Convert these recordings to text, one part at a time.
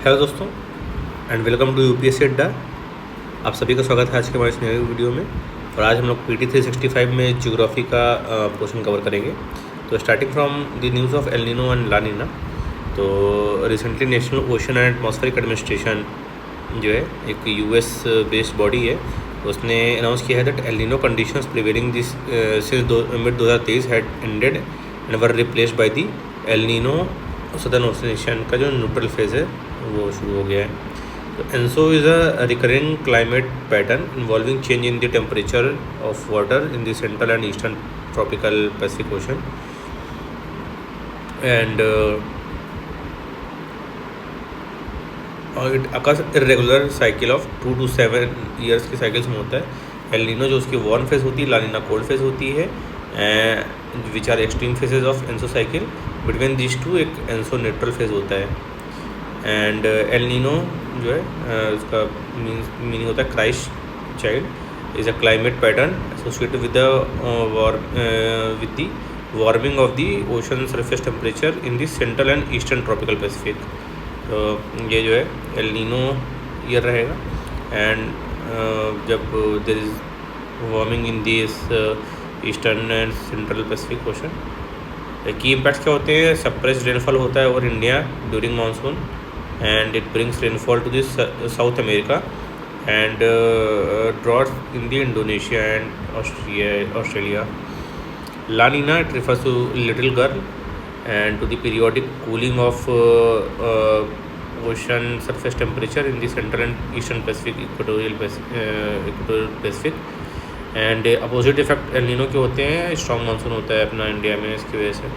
Hello दोस्तों and welcome to UPSC अड्डा। आप सभी का स्वागत है आज के हमारे इस नए वीडियो में। और आज हम लोग पीटी 365 में ज्योग्राफी का पोर्शन कवर करेंगे। तो starting from the news of El Nino and La Nina. तो recently National Ocean and Atmospheric Administration जो है एक यूएस बेस्ड बॉडी है, उसने अनाउंस किया है that El Nino conditions prevailing this since mid 2023 had ended and were replaced by the El Nino southern ocean का जो न्यूट्रल फेज़ है वो शुरू हो गया है। तो ENSO is a recurring climate pattern involving change in the temperature of water in the central and eastern tropical Pacific ocean and it occurs irregular cycle of 2 to 7 years की cycles में होता है। एल नीनो जो उसकी warm phase होती है, ला Neena cold phase होती है, which are extreme phases of ENSO cycle. Between this two एक एनसो न्यूट्रल फेज़ होता है। एंड एल नीनो जो है उसका मीनिंग होता है Christ child is a climate pattern associated with the warming of the ocean surface temperature in the central and eastern tropical Pacific. तो ये जो है एल नीनो ईयर रहेगा। एंड जब there is warming in this eastern and central Pacific ocean, की impacts क्या होते हैं? सप्रेस्ड रेनफॉल होता है over India during monsoon and it brings rainfall to this South America and droughts in the Indonesia and Australia. La Nina, it refers to little girl and to the periodic cooling of ocean surface temperature in the central and eastern Pacific, equatorial Pacific and opposite effect El Nino के होते हैं। Strong monsoon होता है अपना India में, इसकी वजह से।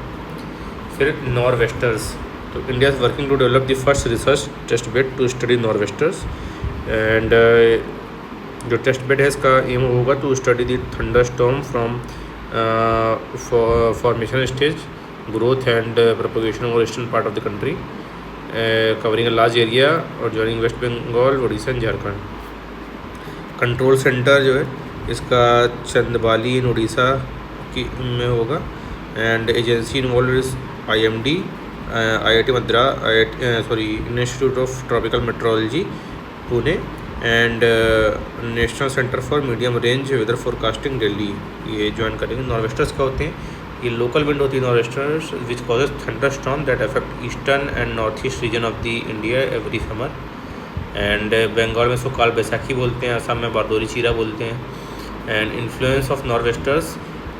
फिर नॉर्वेस्टर्स, तो India is working to develop the first research test bed to study norwesters and जो टेस्ट बेड है इसका एम होगा to study the thunderstorm from formation stage, growth and propagation over eastern part of the country, covering a large area adjoining West Bengal, Orissa and Jharkhand. Control centre जो है इसका Chandbali in Orissa की में होगा and agency involve is IMD, IIT Madras, institute of tropical meteorology Pune and national centre for medium range weather forecasting Delhi, ये join करेंगे। नॉर्वेस्टर्स क्या होते हैं? ये लोकल विंड होती है norwesters which causes thunderstorm that affect eastern and north east region of the India every summer. And Bengal में इसको काल बैसाखी बोलते हैं, असम में बारदोरी चीरा बोलते हैं। And influence of norwesters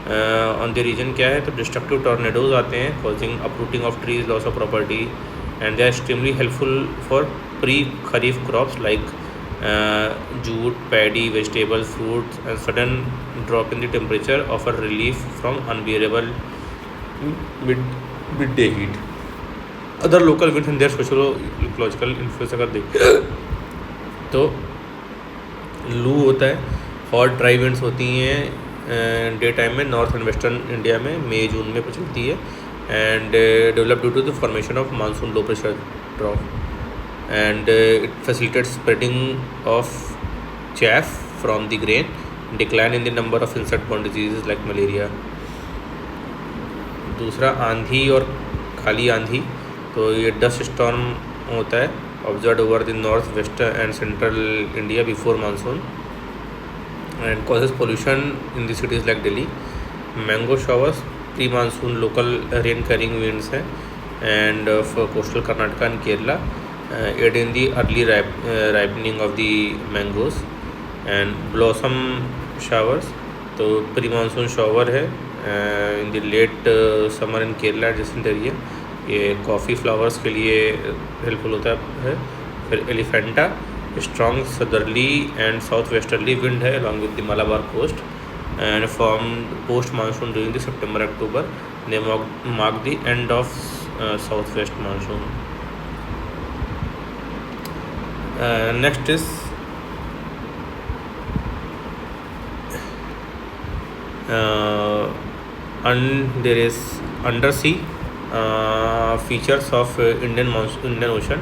on the region क्या है? तो डिस्ट्रक्टिव टॉर्नेडोज आते हैं causing uprooting of trees, loss of property and they are extremely helpful for pre kharif crops like jute, paddy, vegetables, fruits and sudden drop in the temperature offer relief from unbearable mid day heat. Other local winds and their socio ecological influence अगर देखें तो लू होता है, hot dry winds होती हैं day time में north and western India में मई जून में चलती है and develop due to the formation of monsoon low pressure trough and it facilitates spreading of chaff from the grain, decline in the number of insect borne diseases like malaria. दूसरा आंधी और खाली आंधी, तो ये डस्ट स्टॉर्म होता है observe over the north west and central India before monsoon and causes pollution in the cities like Delhi. Mango showers, pre-monsoon local rain carrying winds हैं and for coastal Karnataka and Kerala aid in the early ripening of the mangoes. And blossom showers, तो pre-monsoon shower है in the late summer in Kerala adjacent area, ये coffee flowers के लिए helpful होता है। फिर Elephanta, strong southerly and south westerly wind है along with the Malabar coast and form post monsoon during the September October, they mark the end of south west monsoon. Next is there is under C features of Indian Ocean.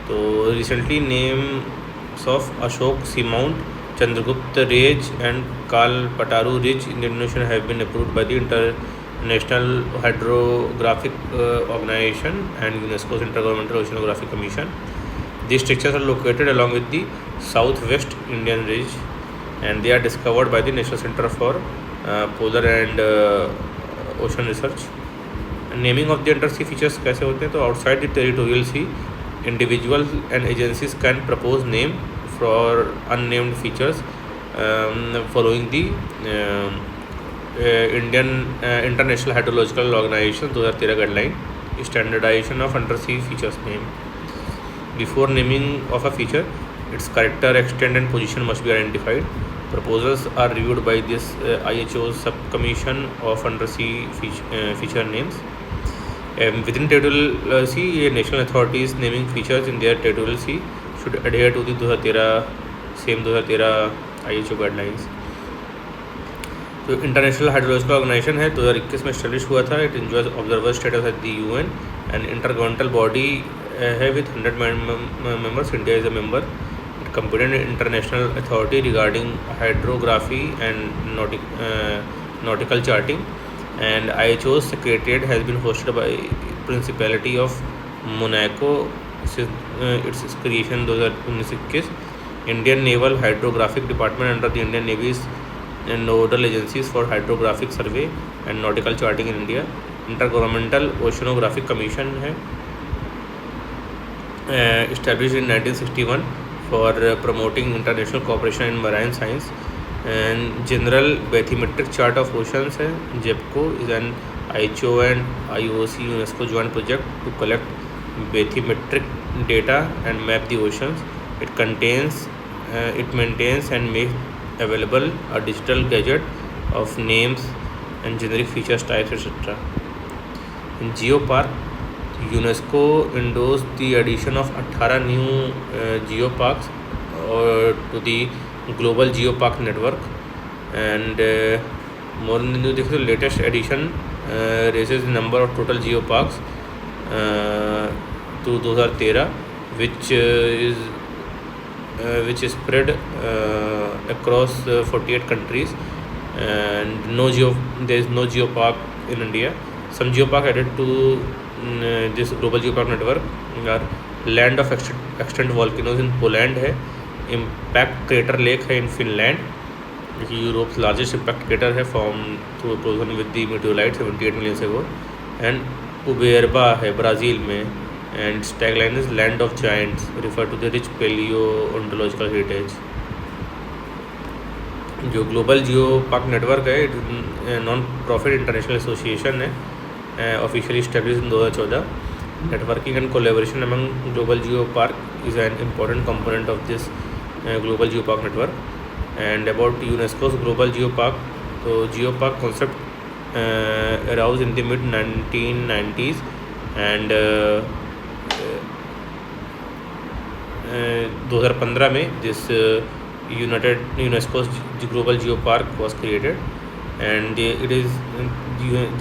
So recently names of Ashok seamount, Chandragupta Range and Kalpataru Ridge in Indonesia have been approved by the International Hydrographic Organization and UNESCO's Intergovernmental Oceanographic Commission. These structures are located along with the southwest Indian ridge, and they are discovered by the National Center for Polar and Ocean Research. Naming of the under C features कैसे होते हैं? तो outside the territorial sea individual and agencies can propose name for unnamed features following the Indian international hydrological organization 2013 guideline standardization of under C features name. Before naming of a feature, its character, extent and position must be identified. Proposals are reviewed by this IHO's subcommission of undersea feature names. Within territorial sea, national authorities naming features in their territorial sea should adhere to the 2013 IHO guidelines. तो International hydrological Organization है, 2021 में establish हुआ था. It enjoys observer status at the UN and intergovernmental body है with 100 members. India is a member. Competent international authority regarding hydrography and nautical charting, and IHO's secretariat has been hosted by Principality of Monaco since its creation 2019. Indian Naval Hydrographic Department under the Indian Navy's nodal agencies for hydrographic survey and nautical charting in India. Intergovernmental Oceanographic Commission है established in 1961 for promoting international cooperation in marine science. And General Bathymetric Chart of Oceans है, JEPCO is an IHO and IOC UNESCO joint project to collect bathymetric data and map the oceans. It maintains and makes available a digital gadget of names and generic features, types, etc. In Geopark, UNESCO endorsed the addition of 18 new geoparks to the global geopark network. And more than the new, latest edition raises the number of total geoparks to 2013, which is spread across 48 countries. And there is no geopark in India. Some geopark added to this global geopark network are land of extant volcanoes in Poland है, impact crater lake है in Finland, Europe's largest impact crater है formed through explosion with the meteorite 78 million years ago, and Uberba है Brazil में, and its tagline is land of giants, refer to the rich paleontological heritage. जो global geopark network है non profit international association है, officially established in 2014. Networking and collaboration among global geopark is an important component of this global geopark network. And about UNESCO's global geopark, so geopark concept arose in the mid 1990s, and 2015 में this UNESCO's global geopark was created. And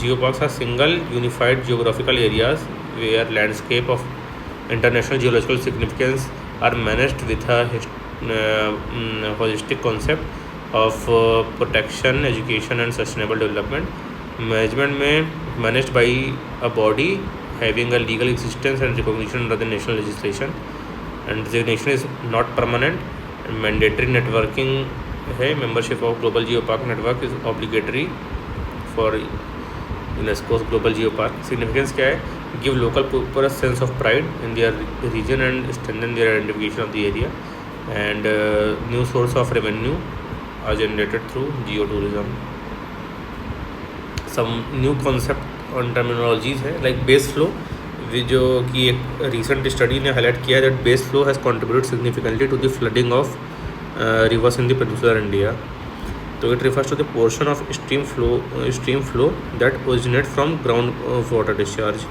geoparks are single unified geographical areas where landscape of international geological significance are managed with a holistic concept of protection, education and sustainable development. Management में managed by a body having a legal existence and recognition under the national legislation, and designation is not permanent. Mandatory networking है, membership of global geopark network is obligatory for UNESCO's global geopark. Significance क्या है? Give local people a sense of pride in their region and strengthen their identification of the area. And new source of revenue are generated through geotourism. Some new concept on terminologies है, like base flow, जो कि एक recent study ने highlight किया है that base flow has contributed significantly to the flooding of rivers in the peninsular India. So it refers to the portion of stream flow that originates from groundwater discharge.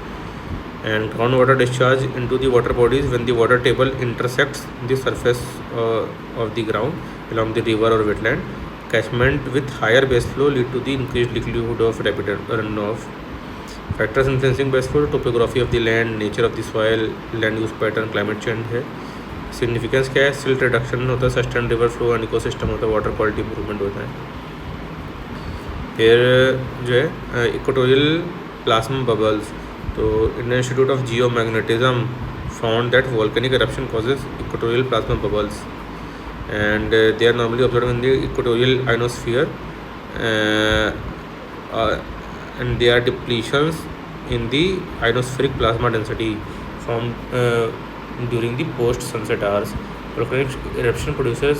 And groundwater discharge into the water bodies when the water table intersects the surface of the ground along the river or wetland. Catchment with higher base flow lead to the increased likelihood of rapid runoff. Factors influencing base flow: topography of the land, nature of the soil, land use pattern, climate change है. Significance क्या है? Silt reduction होता है, sustain river flow and ecosystem होता है, water quality improvement होता है. फिर जो है इक्वेटोरियल प्लाज्मा बबल्स, तो Indian institute of geo magnetism found that volcanic eruption causes equatorial plasma bubbles, and they are normally observed in the equatorial ionosphere, uh, uh, and they are depletions in the ionospheric plasma density formed during the post-sunset hours. Volcanic eruption produces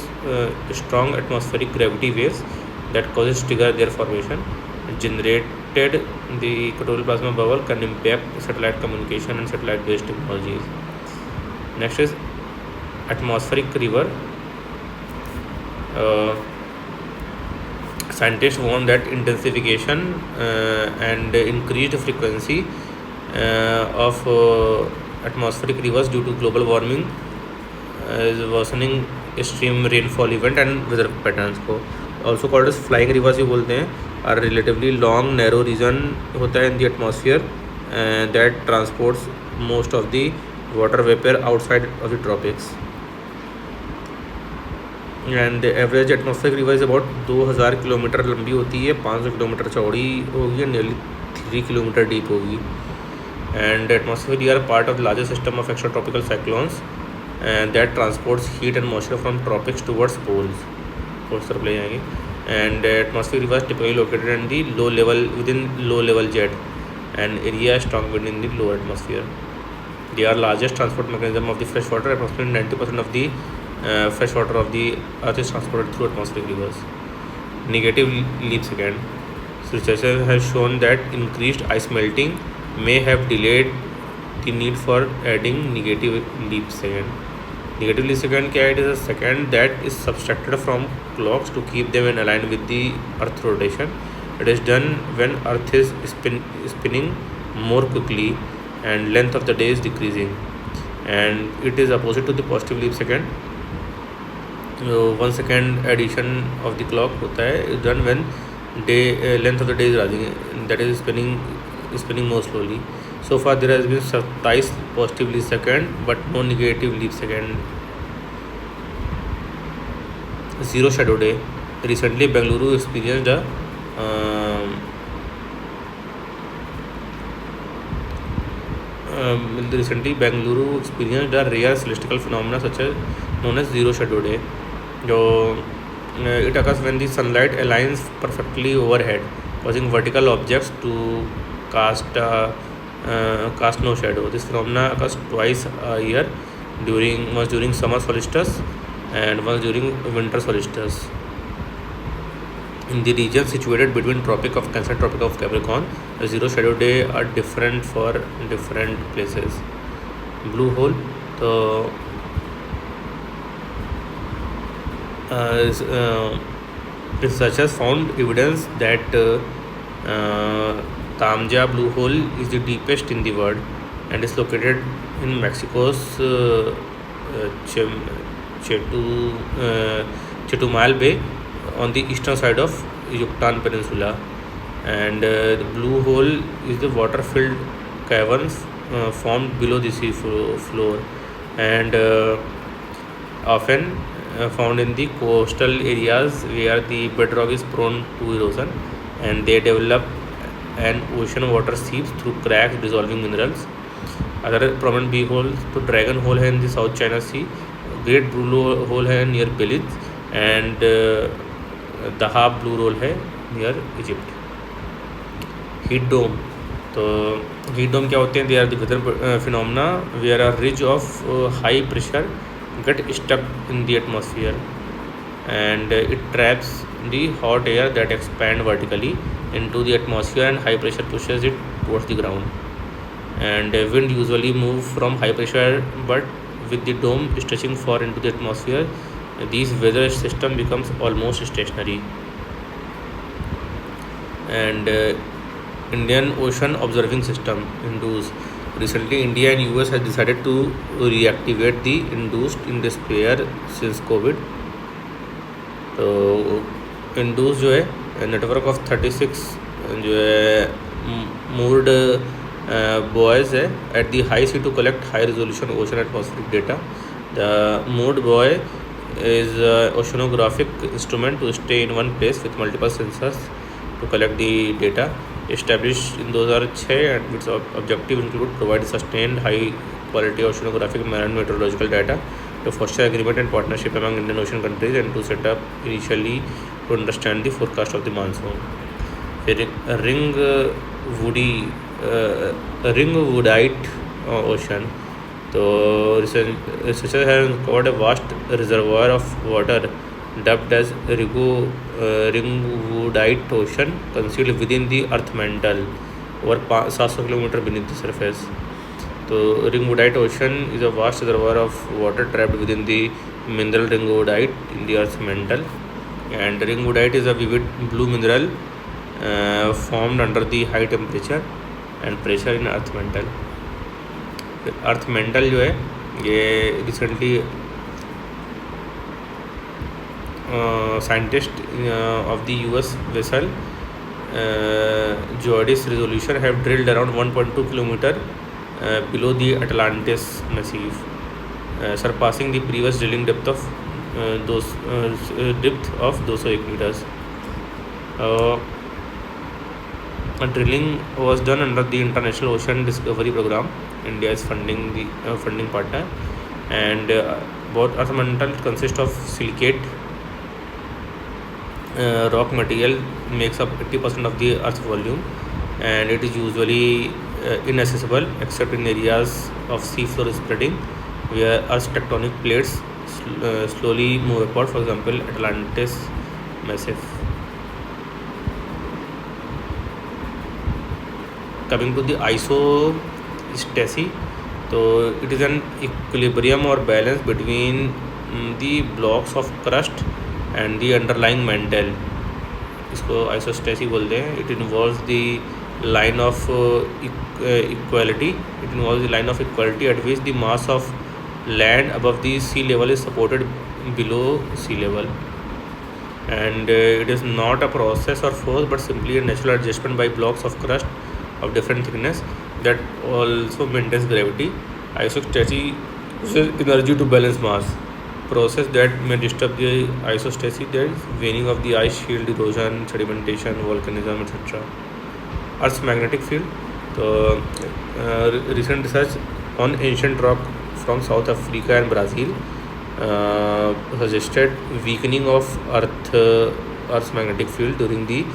strong atmospheric gravity waves that causes trigger their formation. Generated the equatorial plasma bubble can impact satellite communication and satellite-based technologies. Next is atmospheric river. Uh, Scientists warn that intensification and increased frequency of atmospheric rivers due to global warming is worsening extreme rainfall event and weather patterns को also called as flying rivers भी बोलते हैं, are relatively long narrow region होता है in the atmosphere that transports most of the water vapor outside of the tropics. And average atmospheric river is about 2000 kilometre लंबी होती है, 500 kilometre चौड़ी होगी, नियरली 3 किलोमीटर डीप होगी. And atmospheric river part of largest system of extra tropical cyclones that transports heat and moisture from tropics towards poles तरफ ले जाएंगे. And atmospheric river typically located in the low level within low level jet and area strong wind in the low atmosphere. They are largest transport mechanism of the fresh water. Approximately 90% of the fresh water of the earth is transported through atmospheric rivers. Negative leap second. So research has shown that increased ice melting may have delayed the need for adding negative leap second. Negative leap second क्या है? It is a second that is subtracted from clocks to keep them in alignment with the earth rotation. It is done when earth is spinning more quickly and length of the day is decreasing, and it is opposite to the positive leap second. 1 second addition of the clock होता है is done when day length of the day is rising, that is spinning more slowly. So far there has been 27 positive leap second but no negative leap second. Zero shadow day. Recently Bengaluru experienced a rare celestial phenomena such as known as zero shadow day. It occurs when the sunlight aligns perfectly overhead, causing vertical objects to cast no shadow. This phenomena occurs twice a year, once during summer solstice and once during winter solstice. In the region situated between Tropic of Cancer and Tropic of Capricorn, the zero shadow day are different for different places. Blue hole. So researchers found evidence that Tamja blue hole is the deepest in the world and is located in Mexico's Chetumal Bay on the eastern side of Yucatan Peninsula. And the blue hole is the water-filled caverns formed below the sea floor and often found in the coastal areas where the bedrock is prone to erosion, and they develop an ocean water seeps through cracks dissolving minerals. Other prominent big holes तो dragon hole है in the South China Sea, great blue hole है near Belize, and Dahab blue hole है near Egypt. Heat dome. तो heat dome क्या होते हैं? They are the weather phenomena where are ridge of high pressure get stuck in the atmosphere, and it traps the hot air that expand vertically into the atmosphere, and high pressure pushes it towards the ground. And wind usually move from high pressure, but with the dome stretching far into the atmosphere, these weather system becomes almost stationary. And Indian Ocean Observing System (INDOOS). Recently, India and US has decided to reactivate the INDOOS in despair since COVID. तो INDOOS जो है network of 36 जो है moored buoys है at the high sea to collect high resolution ocean atmospheric data. The moored buoy is an oceanographic instrument to stay in one place with multiple sensors to collect the data. Established in 2006, and its objective include provide sustained high quality oceanographic and meteorological data to foster agreement and partnership among Indian Ocean countries and to set up initially to understand the forecast of the monsoon. फिर ring वुडाइट ocean, तो researchers have uncovered a vast reservoir of water dubbed as ringwoodite ocean concealed within the earth mantle over 700 kilometer beneath the surface. तो ringwoodite ocean is a vast reservoir of water trapped within the mineral ringwoodite in the earth's mantle, and ringwoodite is a vivid blue mineral formed under the high temperature and pressure in earth mantle. Earth mantle जो है ये recently scientist of the US vessel JOIDES Resolution have drilled around 1.2 kilometre below the Atlantis Massif, surpassing the previous drilling depth of 201 meters. Drilling was done under the International Ocean Discovery Program. India is funding partner, and both earth mantle consist of silicate rock material, makes up 80% of the earth's volume, and it is usually inaccessible except in areas of seafloor spreading where earth's tectonic plates slowly move apart, for example Atlantis Massif. Coming to the isostasy, so it is an equilibrium or balance between the blocks of crust and the underlying mantle. इसको isostasy बोलते हैं. It involves the line of equality. It involves the line of equality at which the mass of land above the sea level is supported below sea level, and it is not a process or force but simply a natural adjustment by blocks of crust of different thickness that also maintains gravity. Isostasy uses energy to balance mass. Process that may disturb the isostasy, that is waning of the ice shield, erosion, sedimentation, volcanism, etc. Earth's magnetic field. So recent research on ancient rock from South Africa and Brazil suggested weakening of Earth's magnetic field during the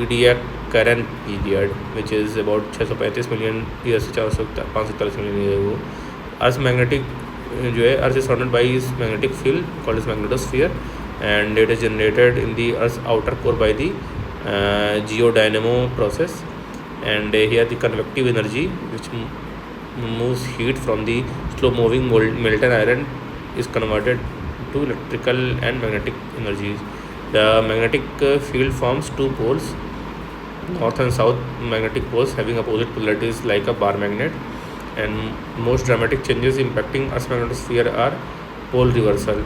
Ediacaran period, which is about 635 million years से 543 million years ago. Earth's magnetic जो है, Earth is surrounded by its magnetic field called as magnetosphere, and it is generated in the Earth's outer core by the geodynamo process, and here the convective energy which moves heat from the slow moving molten iron is converted to electrical and magnetic energies. The magnetic field forms two poles, north and south magnetic poles having opposite polarities like a bar magnet, and most dramatic changes impacting Earth's magnetosphere are pole reversal.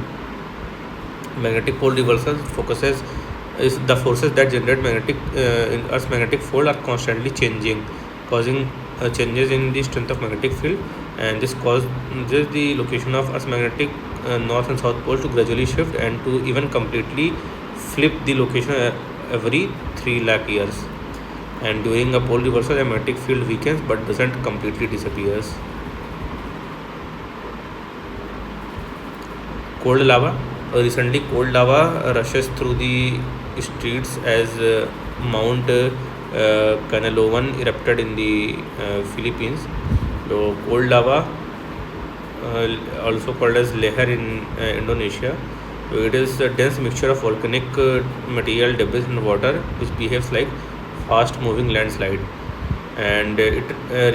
Magnetic pole reversal focuses is the forces that generate magnetic in Earth's magnetic field are constantly changing, causing changes in the strength of magnetic field, and this causes the location of Earth's magnetic north and south poles to gradually shift and to even completely flip the location every 3 lakh years. And during a pole reversal, a magnetic field weakens but doesn't completely disappears. Cold lava. Recently, cold lava rushes through the streets as Mount Canalovan erupted in the Philippines. So, cold lava, also called as Leher in Indonesia. So, it is a dense mixture of volcanic material, debris, and water, which behaves like fast-moving landslide, and it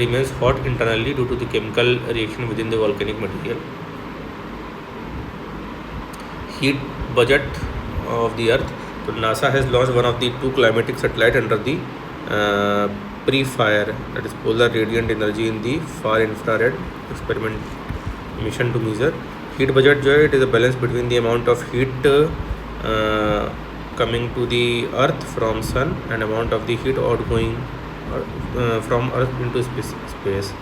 remains hot internally due to the chemical reaction within the volcanic material. Heat budget of the Earth. So NASA has launched one of the 2 climatic satellites under the PRI, that is Polar Radiant Energy in the Far Infrared Experiment mission to measure heat budget. जो है, it is a balance between the amount of heat coming to the Earth from Sun and amount of the heat outgoing from Earth into space,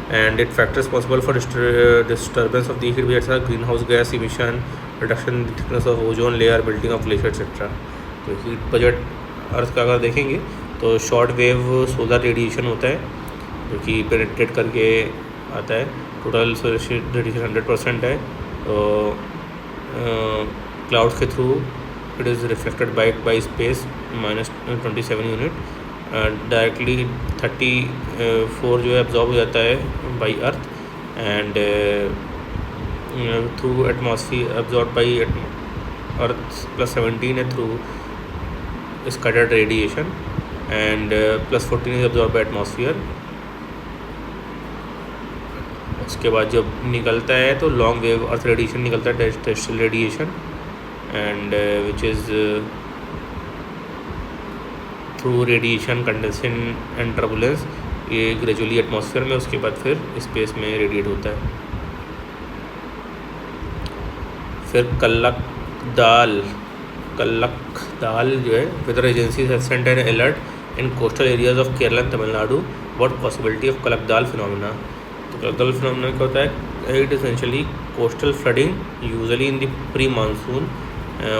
and it factors possible for disturbance of the heat waves are greenhouse gas emission, reduction in the thickness of ozone layer, melting of glacier, etc. तो heat budget अर्थ का अगर देखेंगे तो short wave solar radiation होता है, जो कि penetrate करके आता है। टोटल सोलर रेडिएशन 100% है। तो क्लाउड्स के through it is reflected by space -27 unit. Directly 34 जो है एब्जॉर्ब हो जाता है by earth, and through atmosphere absorb by earth +17 है through scattered radiation, and +14 is absorb by atmosphere. उसके बाद जब निकलता है तो लॉन्ग वेव अर्थ रेडिएशन निकलता है, terrestrial radiation, and which is through radiation condensation and turbulence ये ग्रेजुअली एटमॉस्फेयर में, उसके बाद फिर स्पेस में रेडिएट होता है। फिर कल्लकदाल जो है, weather agencies have sent an alert in coastal areas of Kerala and Tamil Nadu about possibility of Kallakkadal phenomena. तो कल्लकदाल फिनोमेना क्या होता है? It essentially coastal flooding usually in the pre monsoon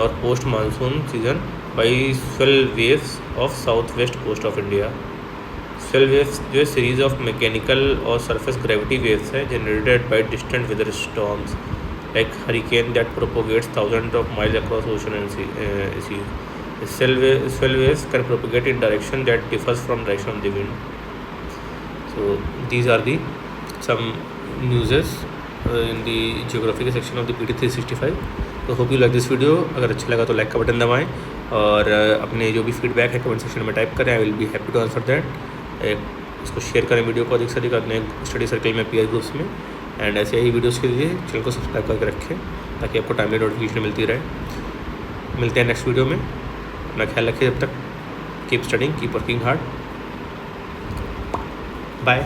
और post monsoon season by swell waves of south west coast of India. Swell waves जो है series of mechanical और surface gravity waves है generated by distant weather storms like hurricane that propagates thousands of miles across ocean and sea. Swell waves can propagate in direction that differs from direction of the wind. So these are the some newses in the geographical section of the PT 365. So hope you like this video. अगर अच्छा लगा तो like का button दबाएं, और अपने जो भी फीडबैक है कमेंट सेक्शन में टाइप करें। I will be happy to answer that. इसको शेयर करें वीडियो को अधिक से अधिक अपने स्टडी सर्कल में, पीयर ग्रुप्स में, एंड ऐसे ही वीडियोस के लिए चैनल को सब्सक्राइब करके रखें ताकि आपको टाइमली नोटिफिकेशन मिलती रहे। मिलते हैं नेक्स्ट वीडियो में। अपना ख्याल रखिए, जब तक keep studying, keep working hard. Bye.